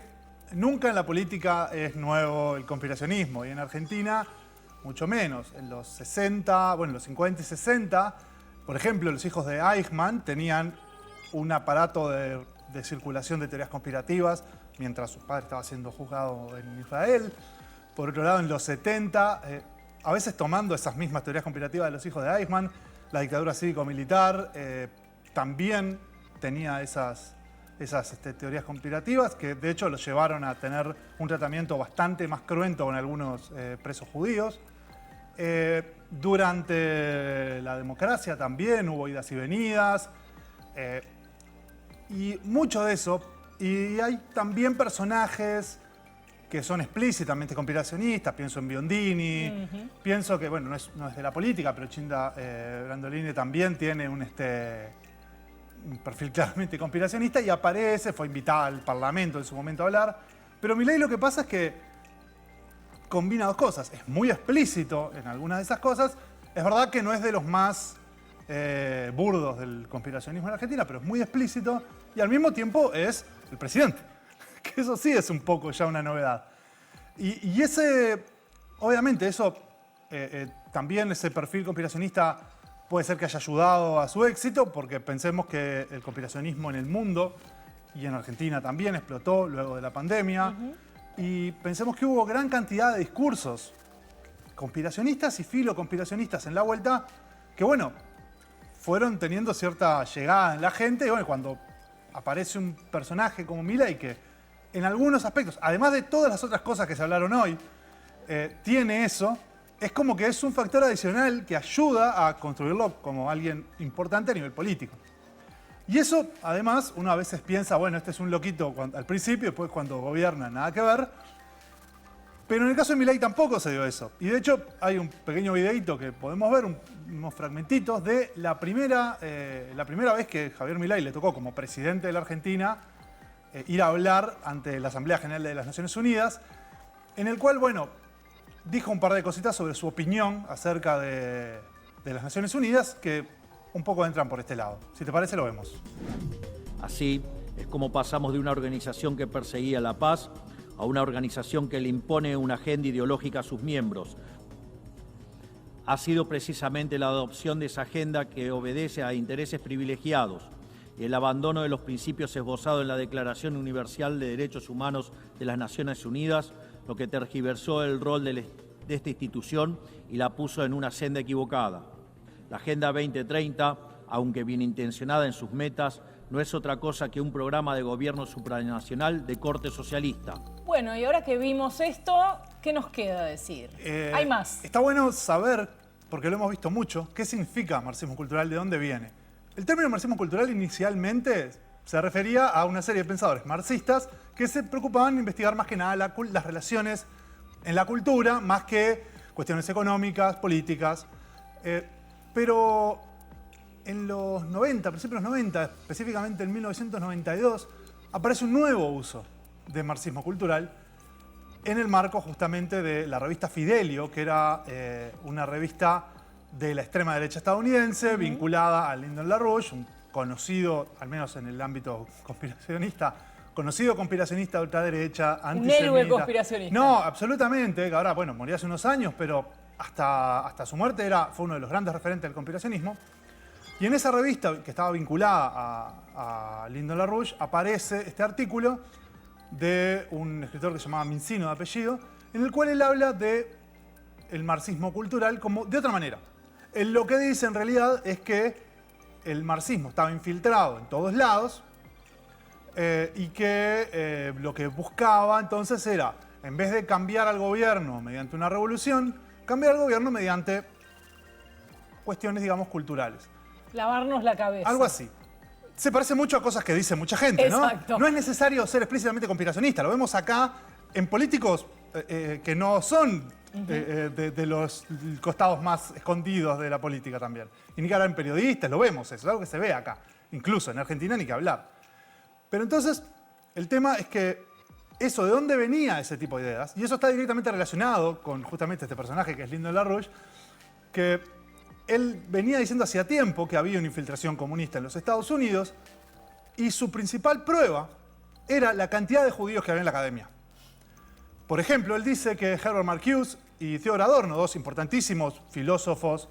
nunca en la política es nuevo el conspiracionismo y en Argentina mucho menos. En los 60, bueno, en los 50 y 60, por ejemplo, los hijos de Eichmann tenían un aparato de circulación de teorías conspirativas mientras su padre estaba siendo juzgado en Israel. Por otro lado, en los 70, a veces tomando esas mismas teorías conspirativas de los hijos de Eichmann, la dictadura cívico-militar también tenía esas teorías conspirativas que de hecho los llevaron a tener un tratamiento bastante más cruento con algunos presos judíos. Durante la democracia también hubo idas y venidas y mucho de eso. Y hay también personajes que son explícitamente conspiracionistas, pienso en Biondini, pienso que, bueno, no es de la política, pero Cinda Brandolini también tiene un perfil claramente conspiracionista y aparece, fue invitada al Parlamento en su momento a hablar, pero Milei lo que pasa es que combina dos cosas, es muy explícito en algunas de esas cosas, es verdad que no es de los más burdos del conspiracionismo en Argentina, pero es muy explícito y al mismo tiempo es el presidente. Que eso sí es un poco ya una novedad. Y ese, obviamente, eso también ese perfil conspiracionista puede ser que haya ayudado a su éxito, porque pensemos que el conspiracionismo en el mundo y en Argentina también explotó luego de la pandemia. Y pensemos que hubo gran cantidad de discursos conspiracionistas y filoconspiracionistas en la vuelta que, bueno, fueron teniendo cierta llegada en la gente. Y bueno, cuando aparece un personaje como Milei que en algunos aspectos, además de todas las otras cosas que se hablaron hoy, tiene eso, es como que es un factor adicional que ayuda a construirlo como alguien importante a nivel político. Y eso, además, uno a veces piensa, bueno, este es un loquito al principio, después cuando gobierna nada que ver. Pero en el caso de Milei tampoco se dio eso. Y de hecho hay un pequeño videíto que podemos ver, unos fragmentitos de la primera vez que Javier Milei le tocó como presidente de la Argentina ir a hablar ante la Asamblea General de las Naciones Unidas, en el cual, bueno, dijo un par de cositas sobre su opinión acerca de las Naciones Unidas que un poco entran por este lado. Si te parece, lo vemos. Así es como pasamos de una organización que perseguía la paz a una organización que le impone una agenda ideológica a sus miembros. Ha sido precisamente la adopción de esa agenda que obedece a intereses privilegiados y el abandono de los principios esbozados en la Declaración Universal de Derechos Humanos de las Naciones Unidas lo que tergiversó el rol de esta institución y la puso en una senda equivocada. La Agenda 2030, aunque bien intencionada en sus metas, no es otra cosa que un programa de gobierno supranacional de corte socialista. Bueno, y ahora que vimos esto, ¿qué nos queda decir? Hay más. Está bueno saber, porque lo hemos visto mucho, qué significa marxismo cultural, de dónde viene. El término marxismo cultural inicialmente se refería a una serie de pensadores marxistas que se preocupaban de investigar más que nada las relaciones en la cultura, más que cuestiones económicas, políticas. Pero en los 90, a principios de los 90, específicamente en 1992, aparece un nuevo uso de marxismo cultural en el marco justamente de la revista Fidelio, que era una revista de la extrema derecha estadounidense vinculada a Lyndon LaRouche, un conocido, al menos en el ámbito conspiracionista, conocido conspiracionista de ultraderecha, antisemita. Un héroe conspiracionista. No, absolutamente, que ahora, bueno, murió hace unos años, pero hasta su muerte fue uno de los grandes referentes del conspiracionismo. Y en esa revista, que estaba vinculada a Lyndon LaRouche, aparece este artículo de un escritor que se llamaba Mincino de apellido, en el cual él habla de el marxismo cultural como de otra manera. Él lo que dice en realidad es que el marxismo estaba infiltrado en todos lados y que lo que buscaba entonces era, en vez de cambiar al gobierno mediante una revolución, cambiar al gobierno mediante cuestiones, digamos, culturales. Lavarnos la cabeza. Algo así. Se parece mucho a cosas que dice mucha gente, ¿no? Exacto. No es necesario ser explícitamente conspiracionista. Lo vemos acá en políticos que no son de los costados más escondidos de la política también. Y ni que hablar en periodistas, lo vemos, eso es algo que se ve acá. Incluso en Argentina ni que hablar. Pero entonces, el tema es que eso, ¿de dónde venía ese tipo de ideas? Y eso está directamente relacionado con justamente este personaje que es Lyndon LaRouche, que él venía diciendo hacía tiempo que había una infiltración comunista en los Estados Unidos y su principal prueba era la cantidad de judíos que había en la academia. Por ejemplo, él dice que Herbert Marcuse y Theodor Adorno, dos importantísimos filósofos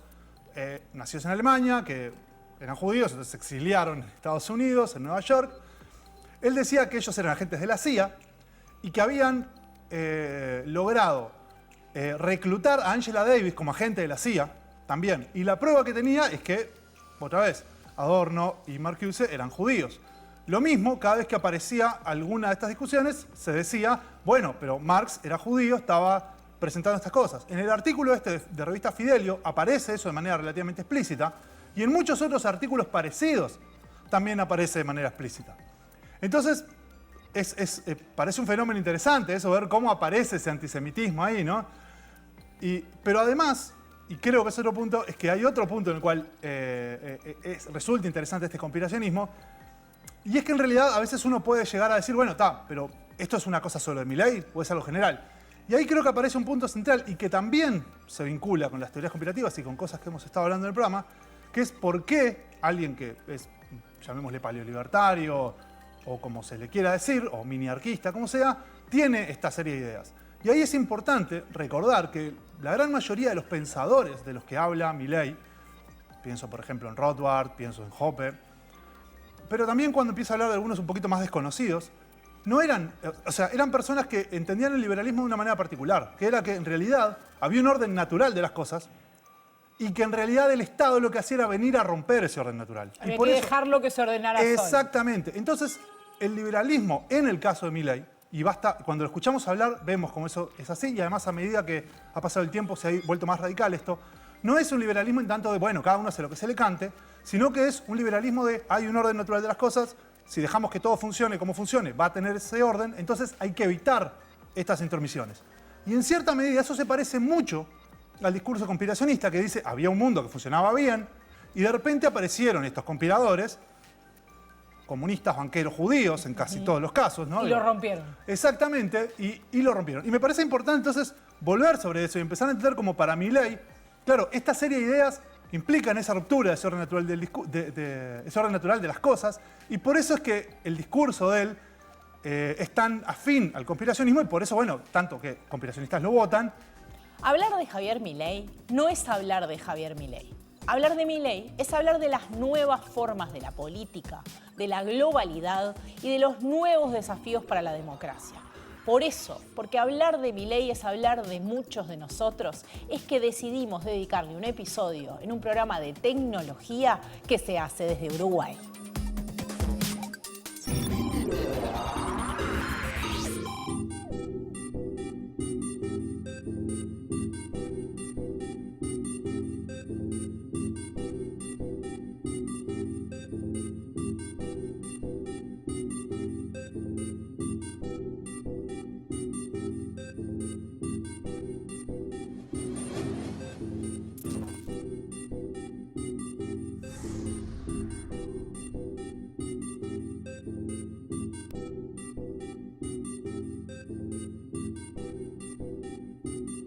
nacidos en Alemania, que eran judíos, entonces se exiliaron en Estados Unidos, en Nueva York. Él decía que ellos eran agentes de la CIA y que habían logrado reclutar a Angela Davis como agente de la CIA también. Y la prueba que tenía es que, otra vez, Adorno y Marcuse eran judíos. Lo mismo, cada vez que aparecía alguna de estas discusiones, se decía, bueno, pero Marx era judío, estaba presentando estas cosas. En el artículo este de revista Fidelio aparece eso de manera relativamente explícita y en muchos otros artículos parecidos también aparece de manera explícita. Entonces, parece un fenómeno interesante eso, ver cómo aparece ese antisemitismo ahí, ¿no? Pero además, y creo que es otro punto, es que hay otro punto en el cual resulta interesante este conspiracionismo, y es que en realidad a veces uno puede llegar a decir, bueno, pero ¿esto es una cosa solo de Milei o es algo general? Y ahí creo que aparece un punto central y que también se vincula con las teorías conspirativas y con cosas que hemos estado hablando en el programa, que es por qué alguien que es, llamémosle paleolibertario, o como se le quiera decir, o miniarquista, como sea, tiene esta serie de ideas. Y ahí es importante recordar que la gran mayoría de los pensadores de los que habla Milei, pienso por ejemplo en Rothbard, pienso en Hoppe, pero también cuando empiezo a hablar de algunos un poquito más desconocidos, no eran, eran personas que entendían el liberalismo de una manera particular, que era que en realidad había un orden natural de las cosas y que en realidad el Estado lo que hacía era venir a romper ese orden natural. Había y por que eso, dejarlo que se ordenara solo. Exactamente. Entonces, el liberalismo, en el caso de Milei, y basta, cuando lo escuchamos hablar, vemos cómo eso es así, y además a medida que ha pasado el tiempo se ha vuelto más radical esto, no es un liberalismo en tanto de, bueno, cada uno hace lo que se le cante, sino que es un liberalismo de hay un orden natural de las cosas, si dejamos que todo funcione como funcione, va a tener ese orden, entonces hay que evitar estas intromisiones. Y en cierta medida eso se parece mucho al discurso conspiracionista que dice había un mundo que funcionaba bien y de repente aparecieron estos conspiradores, comunistas, banqueros judíos en casi todos los casos, ¿no? Y lo rompieron. Exactamente, y lo rompieron. Y me parece importante entonces volver sobre eso y empezar a entender como para Milei, claro, esta serie de ideas implican esa ruptura de ese orden natural, ese orden natural de las cosas, y por eso es que el discurso de él es tan afín al conspiracionismo y por eso, bueno, tanto que conspiracionistas lo votan. Hablar de Javier Milei no es hablar de Javier Milei. Hablar de Milei es hablar de las nuevas formas de la política, de la globalidad y de los nuevos desafíos para la democracia. Por eso, porque hablar de Milei es hablar de muchos de nosotros, es que decidimos dedicarle un episodio en un programa de tecnología que se hace desde Uruguay.